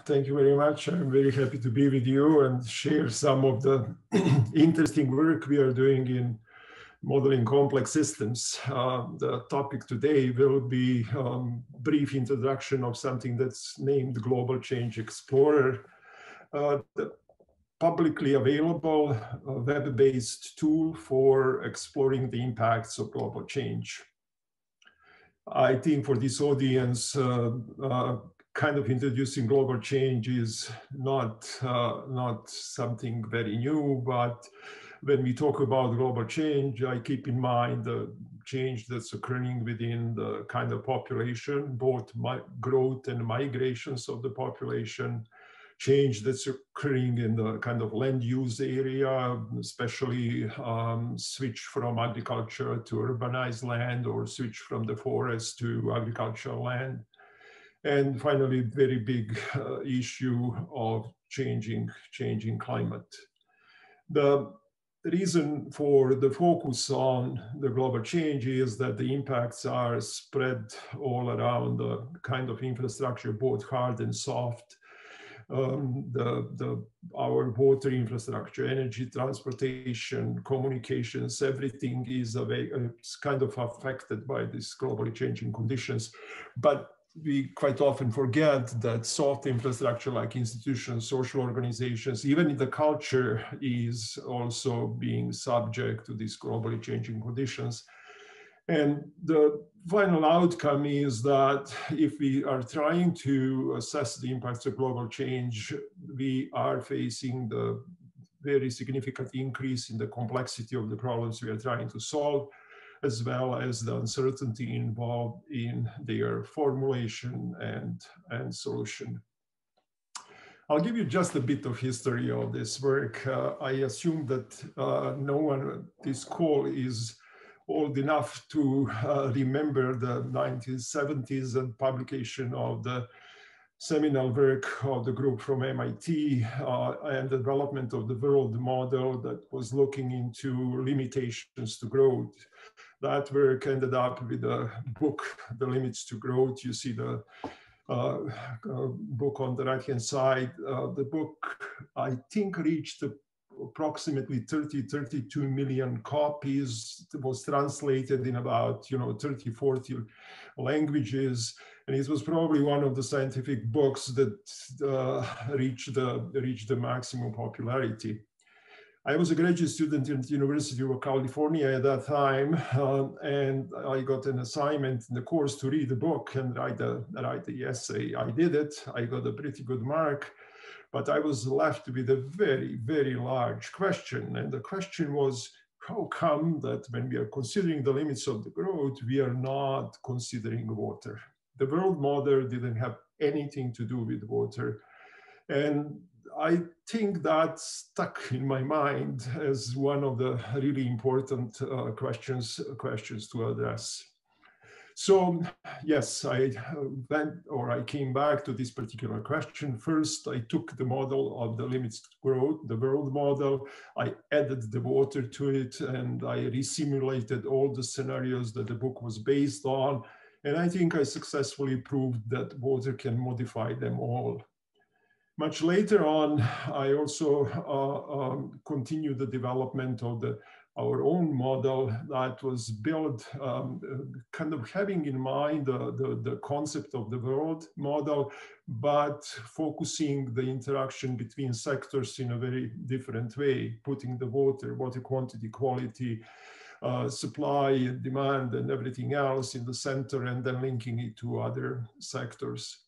Thank you very much. I'm very happy to be with you and share some of the interesting work we are doing in modeling complex systems. The topic today will be brief introduction of something that's named Global Change Explorer, the publicly available web-based tool for exploring the impacts of global change. I think for this audience, kind of introducing global change is not something very new, but when we talk about global change, I keep in mind the change that's occurring within the kind of population, both growth and migrations of the population, change that's occurring in the kind of land use area, especially switch from agriculture to urbanized land or switch from the forest to agricultural land. And finally, very big issue of changing climate. The reason for the focus on the global change is that the impacts are spread all around the kind of infrastructure, both hard and soft. Our water infrastructure, energy, transportation, communications, everything is kind of affected by these globally changing conditions. But we quite often forget that soft infrastructure like institutions, social organizations, even in the culture is also being subject to these globally changing conditions. And the final outcome is that if we are trying to assess the impacts of global change, we are facing the very significant increase in the complexity of the problems we are trying to solve, as well as the uncertainty involved in their formulation and solution. I'll give you just a bit of history of this work. I assume that no one at this call is old enough to remember the 1970s and publication of the seminal work of the group from MIT and the development of the world model that was looking into limitations to growth. That work ended up with a book, The Limits to Growth. You see the book on the right-hand side. The book, I think, reached approximately 32 million copies. It was translated in about 30, 40 languages. And it was probably one of the scientific books that reached the maximum popularity. I was a graduate student at the University of California at that time, and I got an assignment in the course to read the book and write the essay. I did it. I got a pretty good mark, but I was left with a very, very large question. And the question was, how come that when we are considering the limits of the growth, we are not considering water? The world model didn't have anything to do with water. And I think that stuck in my mind as one of the really important questions to address. So yes, I came back to this particular question. First, I took the model of the limits to growth, the world model. I added the water to it, and I resimulated all the scenarios that the book was based on. And I think I successfully proved that water can modify them all. Much later on, I also continued the development of our own model that was built kind of having in mind the concept of the world model, but focusing the interaction between sectors in a very different way, putting the water quantity, quality, supply, demand, and everything else in the center, and then linking it to other sectors.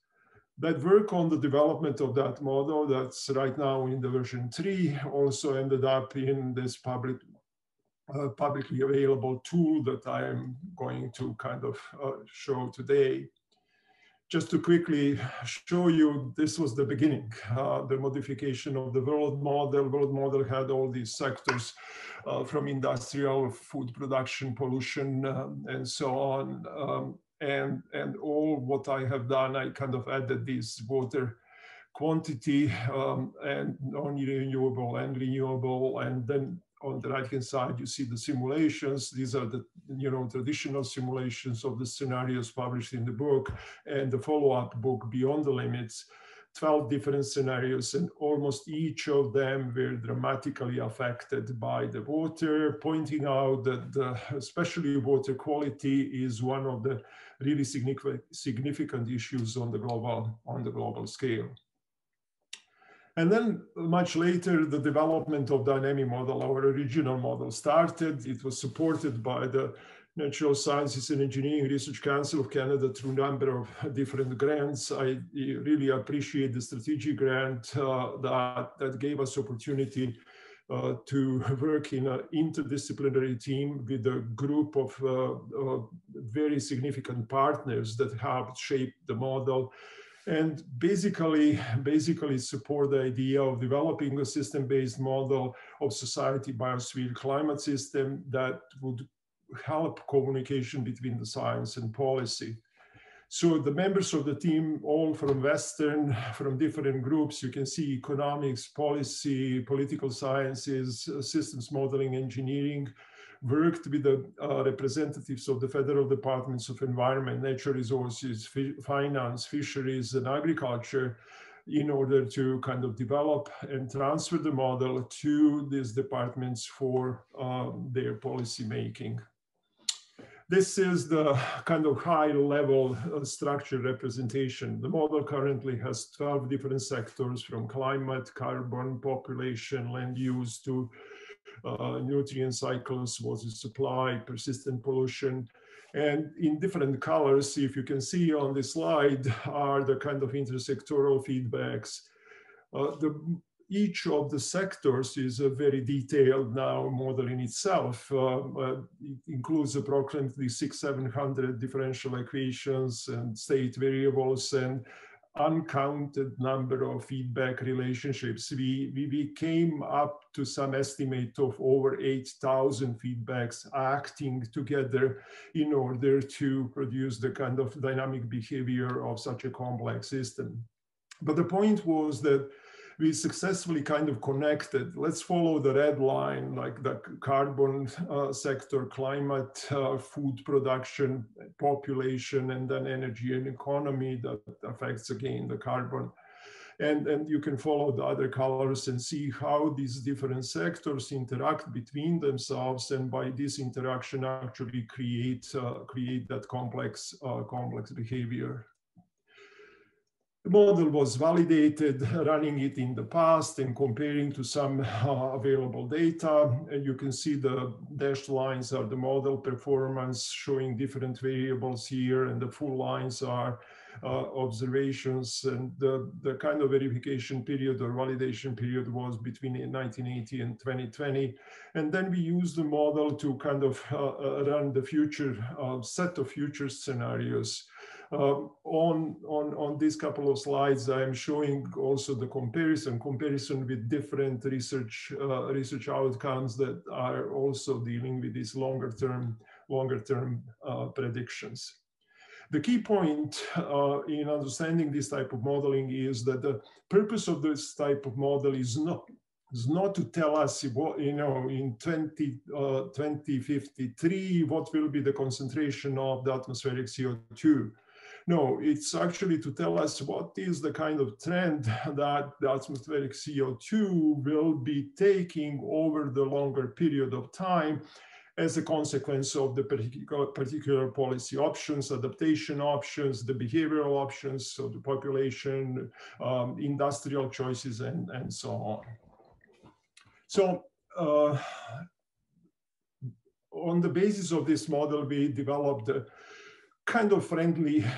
That work on the development of that model, that's right now in the version 3, also ended up in this publicly available tool that I am going to kind of show today. Just to quickly show you, this was the beginning, the modification of the world model. World model had all these sectors from industrial, food production, pollution, and so on. And all what I have done, I kind of added this water quantity and non-renewable and renewable. And then on the right-hand side, you see the simulations. These are the traditional simulations of the scenarios published in the book, and the follow-up book, Beyond the Limits, 12 different scenarios, and almost each of them were dramatically affected by the water, pointing out that especially water quality is one of the really significant issues on the global scale. And then much later, the development of dynamic model, our original model, started. It was supported by the Natural Sciences and Engineering Research Council of Canada through a number of different grants. I really appreciate the strategic grant that gave us opportunity to work in an interdisciplinary team with a group of very significant partners that helped shape the model and basically support the idea of developing a system-based model of society, biosphere, climate system that would help communication between the science and policy. So the members of the team, all from different groups, you can see economics, policy, political sciences, systems modeling, engineering, worked with the representatives of the federal departments of environment, natural resources, finance, fisheries, and agriculture in order to kind of develop and transfer the model to these departments for their policy making. This is the kind of high level structure representation. The model currently has 12 different sectors, from climate, carbon, population, land use, to nutrient cycles, water supply, persistent pollution. And in different colors, if you can see on this slide, are the kind of intersectoral feedbacks. Each of the sectors is a very detailed now model in itself. It includes approximately 600-700 differential equations and state variables and uncounted number of feedback relationships. We came up to some estimate of over 8,000 feedbacks acting together in order to produce the kind of dynamic behavior of such a complex system. But the point was that we successfully kind of connected. Let's follow the red line, like the carbon sector, climate, food production, population, and then energy and economy that affects again the carbon. And you can follow the other colors and see how these different sectors interact between themselves, and by this interaction actually create that complex behavior. The model was validated, running it in the past and comparing to some available data. And you can see the dashed lines are the model performance, showing different variables here, and the full lines are observations. And the kind of verification period or validation period was between 1980 and 2020. And then we used the model to kind of run the future set of future scenarios. On these couple of slides, I am showing also the comparison with different research outcomes that are also dealing with these longer term predictions. The key point in understanding this type of modeling is that the purpose of this type of model is not to tell us what, in 2053 what will be the concentration of the atmospheric CO2. No, it's actually to tell us what is the kind of trend that the atmospheric CO2 will be taking over the longer period of time as a consequence of the particular policy options, adaptation options, the behavioral options, so the population, industrial choices, and so on. So on the basis of this model, we developed a kind of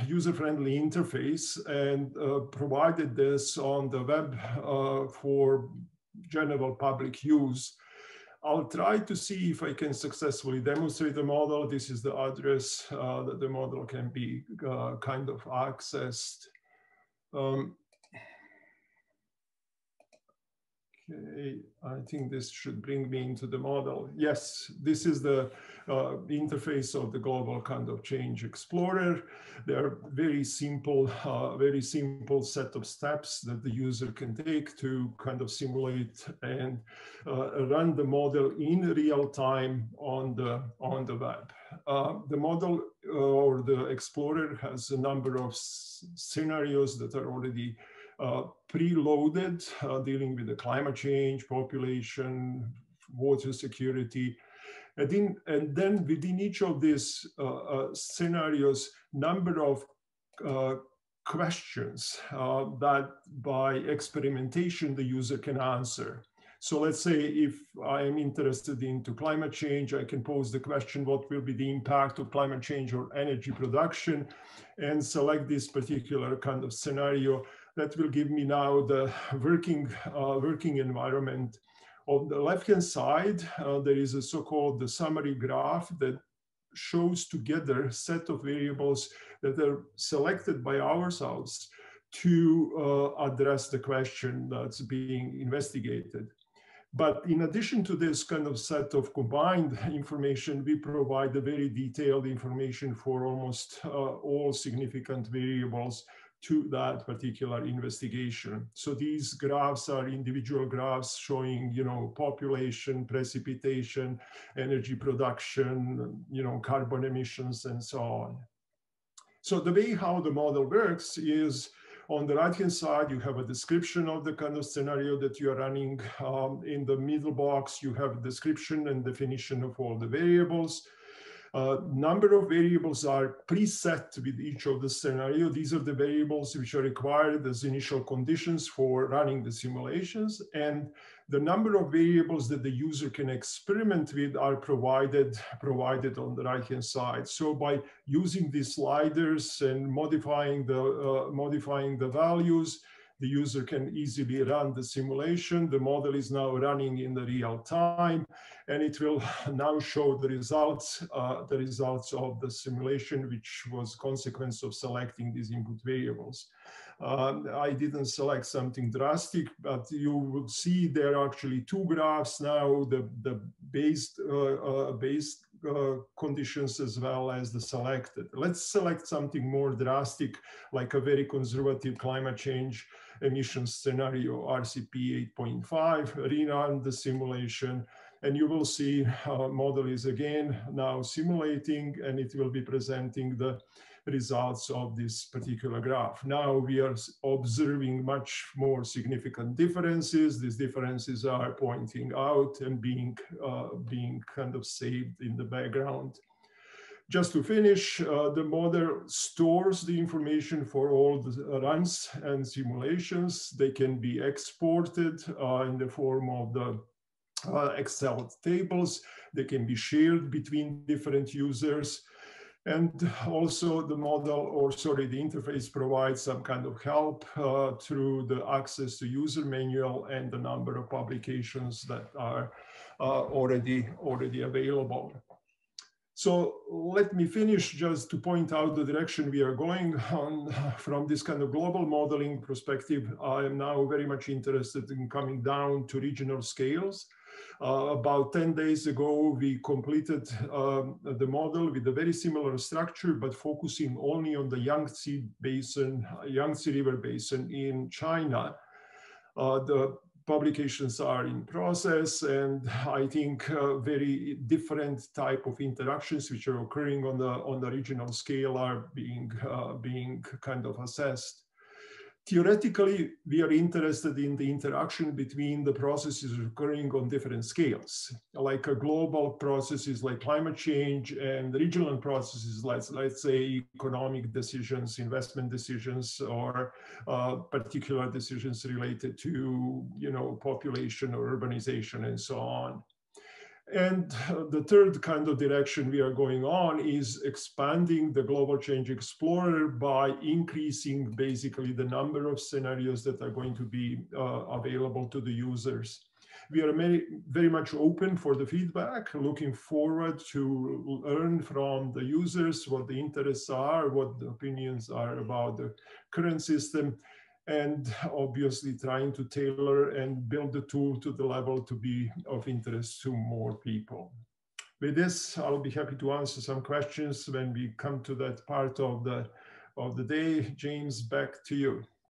user-friendly interface and provided this on the web for general public use. I'll try to see if I can successfully demonstrate the model. This is the address that the model can be kind of accessed. Okay, I think this should bring me into the model. Yes, this is the interface of the Global Kind of Change Explorer. There are very simple set of steps that the user can take to kind of simulate and run the model in real time on the web. The model or the Explorer has a number of scenarios that are already preloaded, dealing with the climate change, population, water security. And then within each of these scenarios, number of questions that by experimentation the user can answer. So let's say if I am interested into climate change, I can pose the question, what will be the impact of climate change or energy production, and select this particular kind of scenario that will give me now the working environment. On the left-hand side, there is a so-called the summary graph that shows together a set of variables that are selected by ourselves to address the question that's being investigated. But in addition to this kind of set of combined information, we provide a very detailed information for almost all significant variables to that particular investigation. So these graphs are individual graphs showing, population, precipitation, energy production, carbon emissions, and so on. So the way how the model works is, on the right-hand side, you have a description of the kind of scenario that you are running. In the middle box, you have a description and definition of all the variables. Number of variables are preset with each of the scenario. These are the variables which are required as initial conditions for running the simulations. And the number of variables that the user can experiment with are provided on the right-hand side. So by using these sliders and modifying the values, the user can easily run the simulation. The model is now running in the real time, and it will now show the results of the simulation, which was a consequence of selecting these input variables. I didn't select something drastic, but you will see there are actually two graphs now, the based conditions as well as the selected. Let's select something more drastic, like a very conservative climate change emissions scenario, RCP 8.5, rerun the simulation, and you will see model is again now simulating, and it will be presenting the results of this particular graph. Now we are observing much more significant differences. These differences are pointing out and being kind of saved in the background. Just to finish, the model stores the information for all the runs and simulations. They can be exported in the form of the Excel tables. They can be shared between different users. And also the the interface provides some kind of help through the access to user manual and the number of publications that are already available. So let me finish just to point out the direction we are going on from this kind of global modeling perspective. I am now very much interested in coming down to regional scales. About 10 days ago, we completed the model with a very similar structure, but focusing only on the Yangtze River Basin in China. The publications are in process, and I think very different type of interactions which are occurring on the regional scale are being kind of assessed. Theoretically, we are interested in the interaction between the processes occurring on different scales, like global processes like climate change and regional processes, let's say economic decisions, investment decisions, or particular decisions related to population or urbanization and so on. And the third kind of direction we are going on is expanding the Global Change Explorer by increasing basically the number of scenarios that are going to be available to the users. We are very much open for the feedback, looking forward to learn from the users what the interests are, what the opinions are about the current system, and obviously trying to tailor and build the tool to the level to be of interest to more people. With this, I'll be happy to answer some questions when we come to that part of the day. James, back to you.